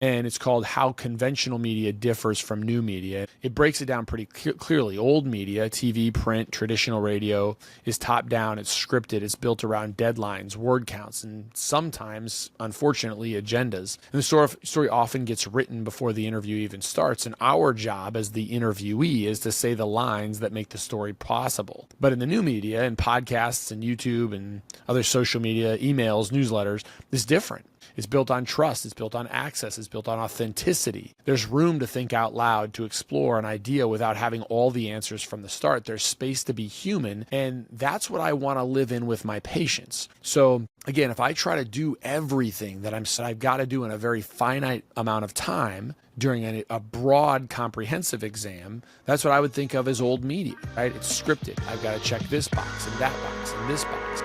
and it's called How Conventional Media Differs from New Media. It breaks it down pretty clearly. Old media, TV, print, traditional radio, is top down, it's scripted, it's built around deadlines, word counts, and sometimes, unfortunately, agendas. And the story often gets written before the interview even starts, and our job as the interviewee is to say the lines that make the story possible. But in the new media, and podcasts and YouTube and other social media, emails, newsletters, it's different. It's built on trust. It's built on access. It's built on authenticity. There's room to think out loud, to explore an idea without having all the answers from the start. There's space to be human, and that's what I want to live in with my patients. So again, if I try to do everything that I've got to do in a very finite amount of time during a broad, comprehensive exam, that's what I would think of as old media, right? It's scripted. I've got to check this box and that box and this box.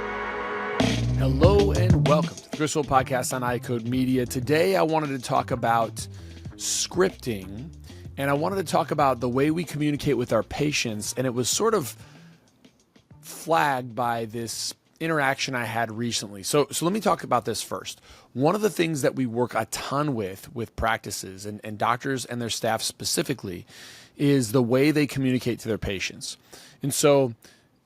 Hello and welcome to the Chris Wolfe Podcast on iCode Media. Today I wanted to talk about scripting, and I wanted to talk about the way we communicate with our patients, and it was sort of flagged by this interaction I had recently. So let me talk about this first. One of the things that we work a ton with practices and doctors and their staff specifically is the way they communicate to their patients. And so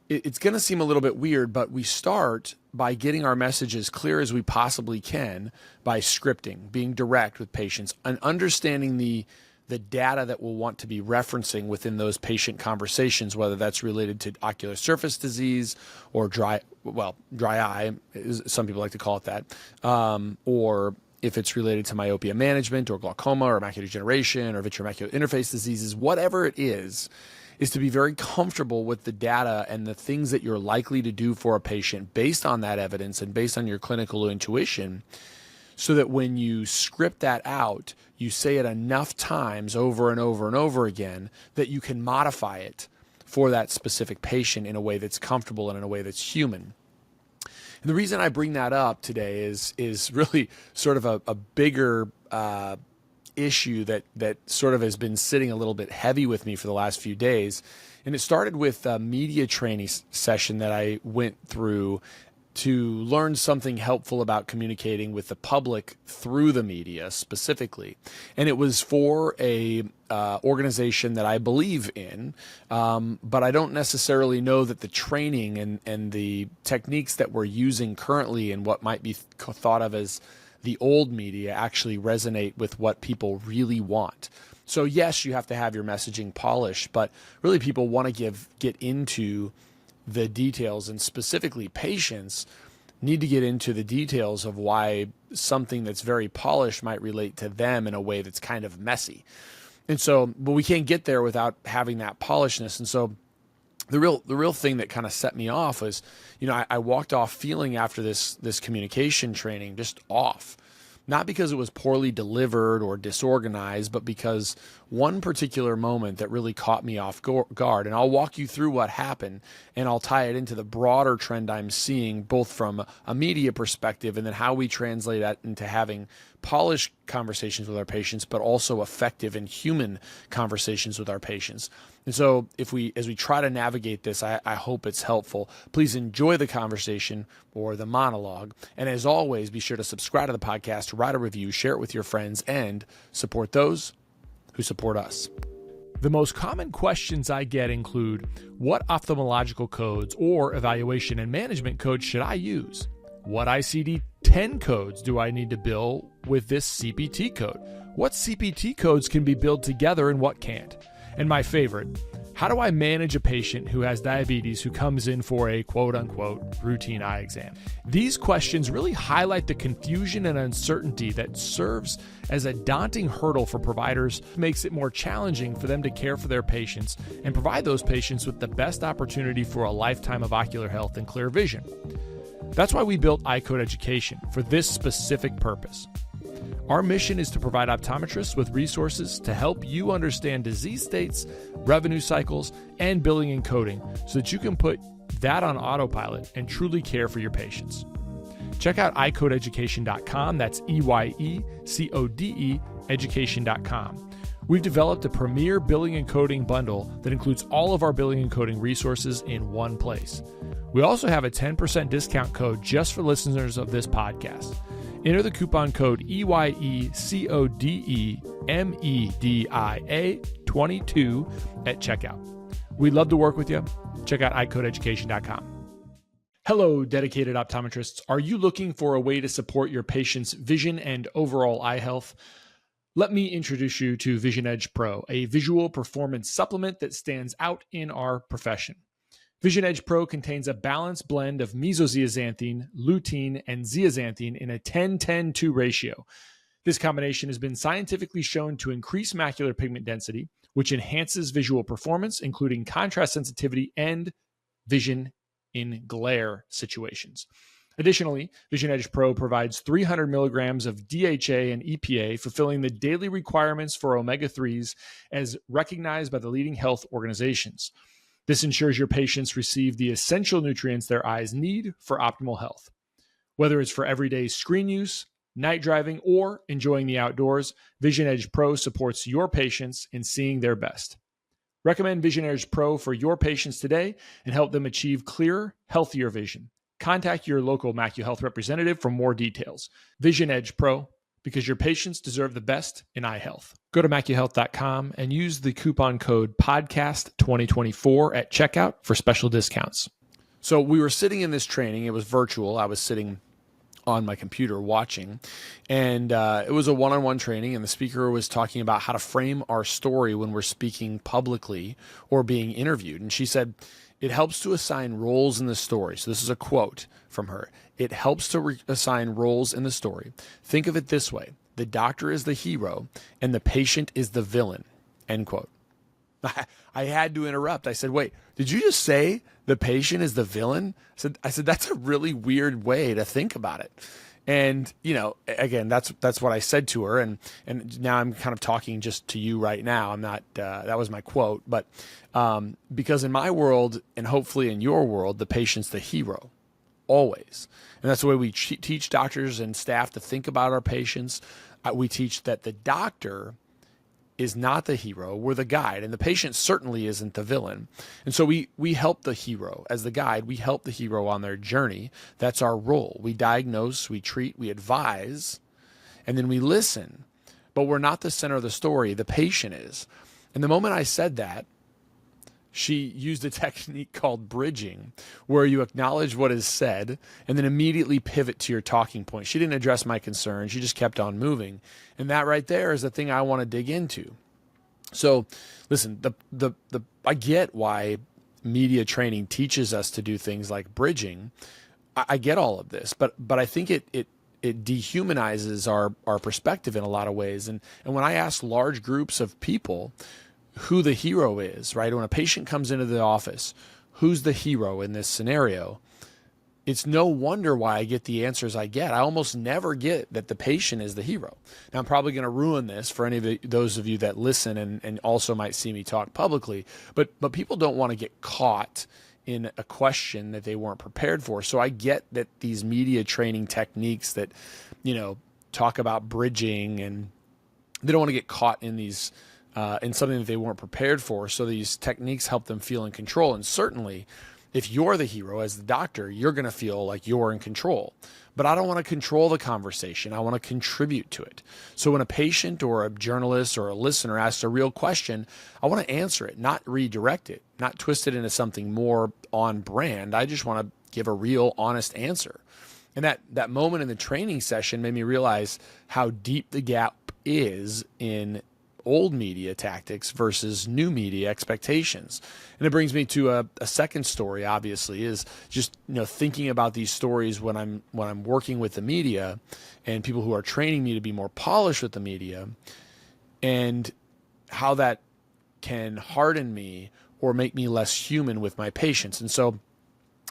it's going to seem a little bit weird, but we start by getting our message as clear as we possibly can by scripting, being direct with patients, and understanding the data that we'll want to be referencing within those patient conversations, whether that's related to ocular surface disease or dry eye, some people like to call it that, or if it's related to myopia management or glaucoma or macular degeneration or vitreomacular interface diseases, whatever it is to be very comfortable with the data and the things that you're likely to do for a patient based on that evidence and based on your clinical intuition, so that when you script that out, you say it enough times over and over and over again that you can modify it for that specific patient in a way that's comfortable and in a way that's human. And the reason I bring that up today is really sort of a bigger issue that sort of has been sitting a little bit heavy with me for the last few days. And it started with a media training session that I went through to learn something helpful about communicating with the public through the media specifically. And it was for a organization that I believe in, but I don't necessarily know that the training and the techniques that we're using currently and what might be thought of as the old media actually resonate with what people really want. So yes, you have to have your messaging polished, but really people want to get into the details, and specifically patients need to get into the details of why something that's very polished might relate to them in a way that's kind of messy. And so, but we can't get there without having that polishedness. And so the real thing that kind of set me off was, I walked off feeling after this communication training just off. Not because it was poorly delivered or disorganized, but because one particular moment that really caught me off guard. And I'll walk you through what happened, and I'll tie it into the broader trend I'm seeing, both from a media perspective and then how we translate that into having polished conversations with our patients, but also effective and human conversations with our patients. And so as we try to navigate this, I hope it's helpful. Please enjoy the conversation or the monologue. And as always, be sure to subscribe to the podcast, write a review, share it with your friends, and support those who support us. The most common questions I get include, what ophthalmological codes or evaluation and management codes should I use? What ICD-10 codes do I need to bill with this CPT code? What CPT codes can be billed together and what can't? And my favorite, how do I manage a patient who has diabetes who comes in for a quote-unquote routine eye exam? These questions really highlight the confusion and uncertainty that serves as a daunting hurdle for providers, makes it more challenging for them to care for their patients and provide those patients with the best opportunity for a lifetime of ocular health and clear vision. That's why we built iCode Education, for this specific purpose. Our mission is to provide optometrists with resources to help you understand disease states, revenue cycles, and billing and coding so that you can put that on autopilot and truly care for your patients. Check out iCodeEducation.com. That's EYECODE education.com. We've developed a premier billing and coding bundle that includes all of our billing and coding resources in one place. We also have a 10% discount code just for listeners of this podcast. Enter the coupon code EYECODEMEDIA22 at checkout. We'd love to work with you. Check out iCodeEducation.com. Hello, dedicated optometrists. Are you looking for a way to support your patient's vision and overall eye health? Let me introduce you to Vision Edge Pro, a visual performance supplement that stands out in our profession. Vision Edge Pro contains a balanced blend of mesozeaxanthine, lutein, and zeaxanthine in a 10-10-2 ratio. This combination has been scientifically shown to increase macular pigment density, which enhances visual performance, including contrast sensitivity and vision in glare situations. Additionally, Vision Edge Pro provides 300 milligrams of DHA and EPA, fulfilling the daily requirements for omega-3s as recognized by the leading health organizations. This ensures your patients receive the essential nutrients their eyes need for optimal health. Whether it's for everyday screen use, night driving, or enjoying the outdoors, Vision Edge Pro supports your patients in seeing their best. Recommend Vision Edge Pro for your patients today and help them achieve clearer, healthier vision. Contact your local MacuHealth representative for more details. Vision Edge Pro, because your patients deserve the best in eye health. Go to MacuHealth.com and use the coupon code PODCAST2024 at checkout for special discounts. So we were sitting in this training. It was virtual. I was sitting on my computer watching, and it was a one-on-one training, and the speaker was talking about how to frame our story when we're speaking publicly or being interviewed. And she said, it helps to assign roles in the story. So this is a quote from her. It helps to assign roles in the story. Think of it this way. The doctor is the hero and the patient is the villain, end quote. I had to interrupt. I said, wait, did you just say the patient is the villain? I said, that's a really weird way to think about it. And, you know, again, that's what I said to her. And now I'm kind of talking just to you right now. I'm not, that was my quote, but because in my world and hopefully in your world, the patient's the hero always. And that's the way we teach doctors and staff to think about our patients. We teach that the doctor is not the hero, we're the guide, and the patient certainly isn't the villain. And so we help the hero as the guide, we help the hero on their journey. That's our role. We diagnose, we treat, we advise, and then we listen. But we're not the center of the story, the patient is. And the moment I said that, she used a technique called bridging, where you acknowledge what is said and then immediately pivot to your talking point. She didn't address my concern. She just kept on moving. And that right there is the thing I want to dig into. So listen, I get why media training teaches us to do things like bridging. I get all of this, but I think it dehumanizes our perspective in a lot of ways. And when I ask large groups of people who the hero is, right? When a patient comes into the office, who's the hero in this scenario? It's no wonder why I get the answers I get. I almost never get that the patient is the hero. Now, I'm probably going to ruin this for any of those of you that listen and also might see me talk publicly, but people don't want to get caught in a question that they weren't prepared for. So I get that these media training techniques that, you know, talk about bridging, and they don't want to get caught in these in something that they weren't prepared for. So these techniques help them feel in control. And certainly if you're the hero as the doctor, you're going to feel like you're in control. But I don't want to control the conversation. I want to contribute to it. So when a patient or a journalist or a listener asks a real question, I want to answer it, not redirect it, not twist it into something more on brand. I just want to give a real, honest answer. And that moment in the training session made me realize how deep the gap is in old media tactics versus new media expectations. And it brings me to a second story, obviously, is just, you know, thinking about these stories when I'm working with the media and people who are training me to be more polished with the media, and how that can harden me or make me less human with my patients. And so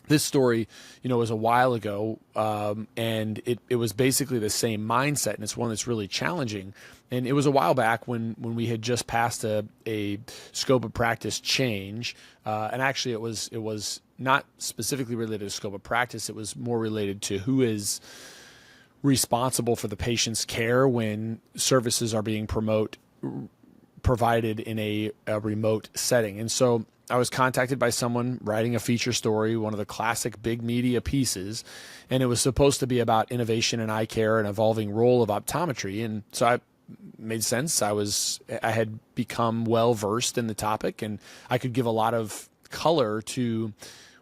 this story, you know, was a while ago, and it was basically the same mindset, and it's one that's really challenging. And it was a while back when we had just passed a scope of practice change, and actually it was not specifically related to scope of practice. It was more related to who is responsible for the patient's care when services are being provided in a remote setting. And so I was contacted by someone writing a feature story, one of the classic big media pieces, and it was supposed to be about innovation in eye care and evolving role of optometry. And so I made sense. I had become well versed in the topic, and I could give a lot of color to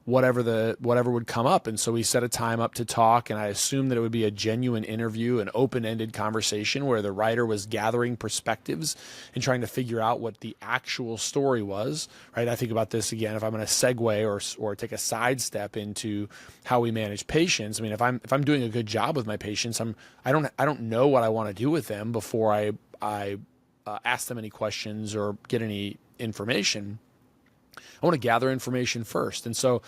whatever would come up. And so we set a time up to talk, and I assumed that it would be a genuine interview, an open-ended conversation where the writer was gathering perspectives and trying to figure out what the actual story was, right? I think about this again, if I'm going to segue or take a sidestep into how we manage patients. I mean, if I'm doing a good job with my patients, I don't know what I want to do with them before I ask them any questions or get any information. I want to gather information first. And so,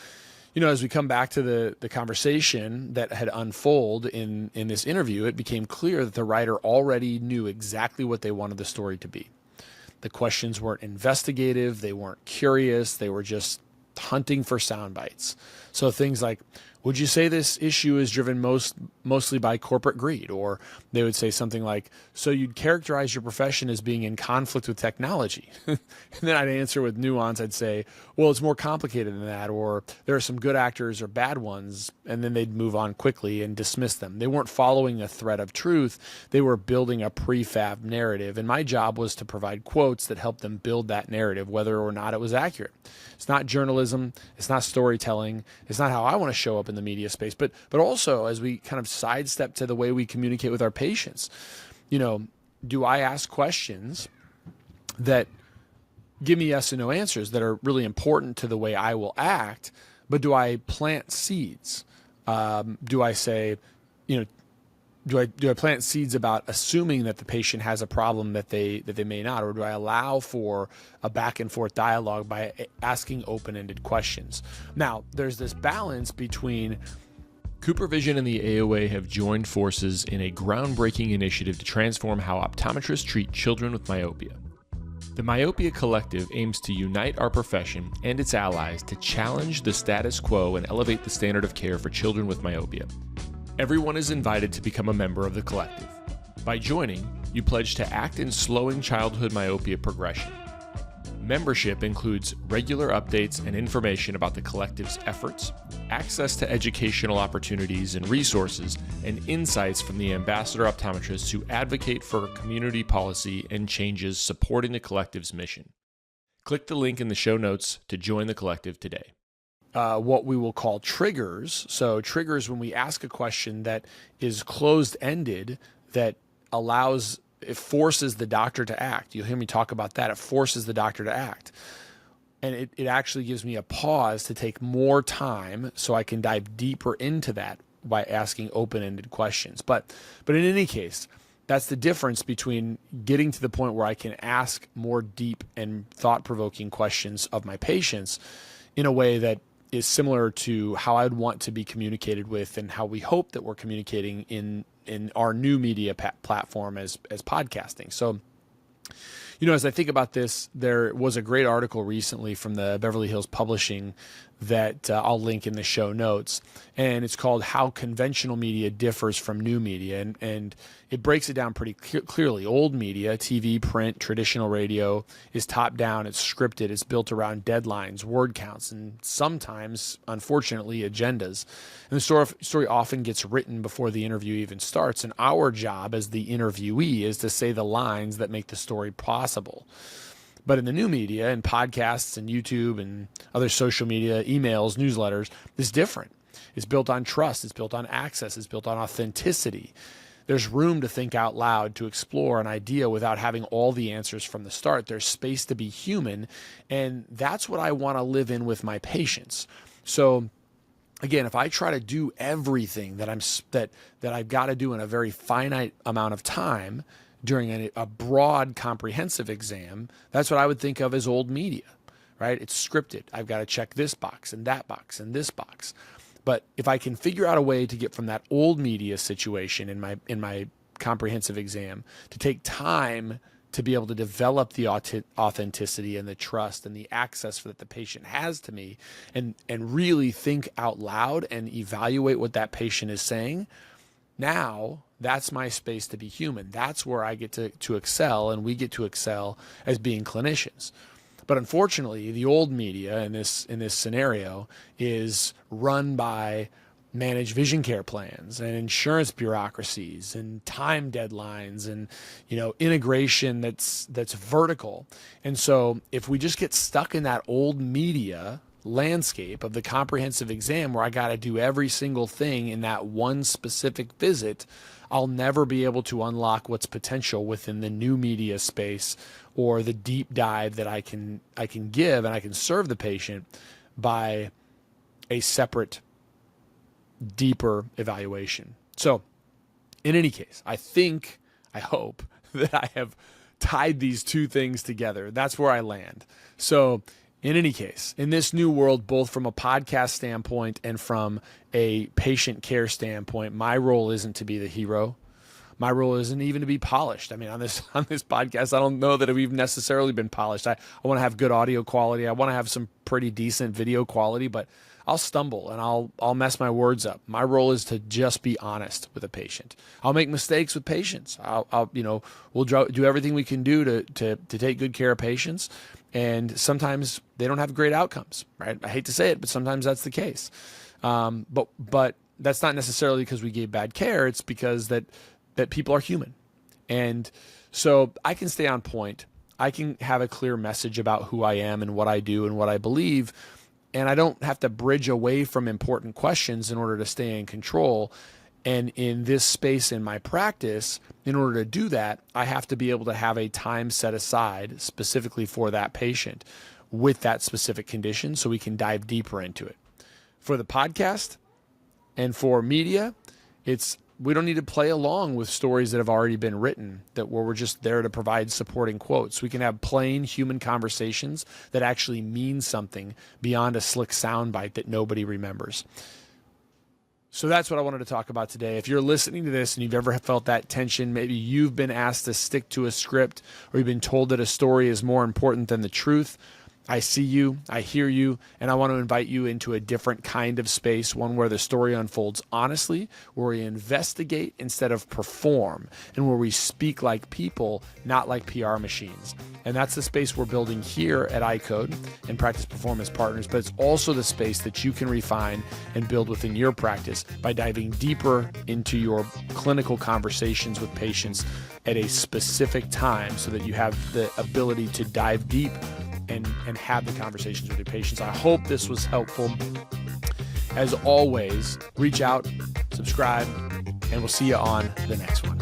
as we come back to the conversation that had unfolded in this interview, it became clear that the writer already knew exactly what they wanted the story to be. The questions weren't investigative. They weren't curious. They were just hunting for sound bites. So things like, would you say this issue is driven mostly by corporate greed? Or they would say something like, so you'd characterize your profession as being in conflict with technology. And then I'd answer with nuance. I'd say, well, it's more complicated than that. Or there are some good actors or bad ones. And then they'd move on quickly and dismiss them. They weren't following a thread of truth. They were building a prefab narrative. And my job was to provide quotes that helped them build that narrative, whether or not it was accurate. It's not journalism. It's not storytelling. It's not how I want to show up in the media space. But also, as we kind of sidestep to the way we communicate with our patients, do I ask questions that give me yes and no answers that are really important to the way I will act, but do I plant seeds? Do I say, do I plant seeds about assuming that the patient has a problem that they may not, or do I allow for a back and forth dialogue by asking open-ended questions? Now, there's this balance between CooperVision and the AOA have joined forces in a groundbreaking initiative to transform how optometrists treat children with myopia. The Myopia Collective aims to unite our profession and its allies to challenge the status quo and elevate the standard of care for children with myopia. Everyone is invited to become a member of the collective. By joining, you pledge to act in slowing childhood myopia progression. Membership includes regular updates and information about the collective's efforts, access to educational opportunities and resources, and insights from the ambassador optometrists who advocate for community policy and changes supporting the collective's mission. Click the link in the show notes to join the collective today. What we will call triggers. So triggers when we ask a question that is closed-ended, that it forces the doctor to act. You'll hear me talk about that. It forces the doctor to act. And it actually gives me a pause to take more time so I can dive deeper into that by asking open-ended questions. But in any case, that's the difference between getting to the point where I can ask more deep and thought-provoking questions of my patients in a way that is similar to how I'd want to be communicated with and how we hope that we're communicating in our new media platform as podcasting. So, as I think about this, there was a great article recently from the Beverly Hills Publishing that I'll link in the show notes, and it's called How Conventional Media Differs from New Media, and it breaks it down pretty clearly. Old media, TV, print, traditional radio, is top-down, it's scripted, it's built around deadlines, word counts, and sometimes, unfortunately, agendas. And the story often gets written before the interview even starts, and our job as the interviewee is to say the lines that make the story possible. But in the new media and podcasts and YouTube and other social media, emails, newsletters, it's different. It's built on trust. It's built on access. It's built on authenticity. There's room to think out loud, to explore an idea without having all the answers from the start. There's space to be human. And that's what I want to live in with my patients. So again, if I try to do everything that I've got to do in a very finite amount of time, during a broad, comprehensive exam, that's what I would think of as old media, right? It's scripted. I've got to check this box and that box and this box. But if I can figure out a way to get from that old media situation in my comprehensive exam to take time to be able to develop the authenticity and the trust and the access that the patient has to me, and really think out loud and evaluate what that patient is saying, Now that's my space to be human. That's where I get to excel, and we get to excel as being clinicians. But unfortunately, the old media in this scenario is run by managed vision care plans and insurance bureaucracies and time deadlines and integration that's vertical. And so if we just get stuck in that old media landscape of the comprehensive exam where I got to do every single thing in that one specific visit, I'll never be able to unlock what's potential within the new media space or the deep dive that I can give, and I can serve the patient by a separate, deeper evaluation. So in any case, I hope that I have tied these two things together. That's where I land. So in any case, in this new world, both from a podcast standpoint and from a patient care standpoint, my role isn't to be the hero. My role isn't even to be polished. I mean, on this podcast, I don't know that we've necessarily been polished. I want to have good audio quality. I want to have some pretty decent video quality, but I'll stumble and I'll mess my words up. My role is to just be honest with a patient. I'll make mistakes with patients. We'll do everything we can do to take good care of patients. And sometimes they don't have great outcomes, right? I hate to say it, but sometimes that's the case. But that's not necessarily because we gave bad care. It's because that people are human. And so I can stay on point. I can have a clear message about who I am and what I do and what I believe. And I don't have to bridge away from important questions in order to stay in control. And in this space in my practice, in order to do that, I have to be able to have a time set aside specifically for that patient with that specific condition so we can dive deeper into it. For the podcast and for media, we don't need to play along with stories that have already been written, where we're just there to provide supporting quotes. We can have plain human conversations that actually mean something beyond a slick soundbite that nobody remembers. So that's what I wanted to talk about today. If you're listening to this and you've ever felt that tension, maybe you've been asked to stick to a script, or you've been told that a story is more important than the truth, I see you, I hear you, and I want to invite you into a different kind of space, one where the story unfolds honestly, where we investigate instead of perform, and where we speak like people, not like PR machines. And that's the space we're building here at iCode and Practice Performance Partners, but it's also the space that you can refine and build within your practice by diving deeper into your clinical conversations with patients at a specific time so that you have the ability to dive deep and have the conversations with your patients. I hope this was helpful. As always, reach out, subscribe, and we'll see you on the next one.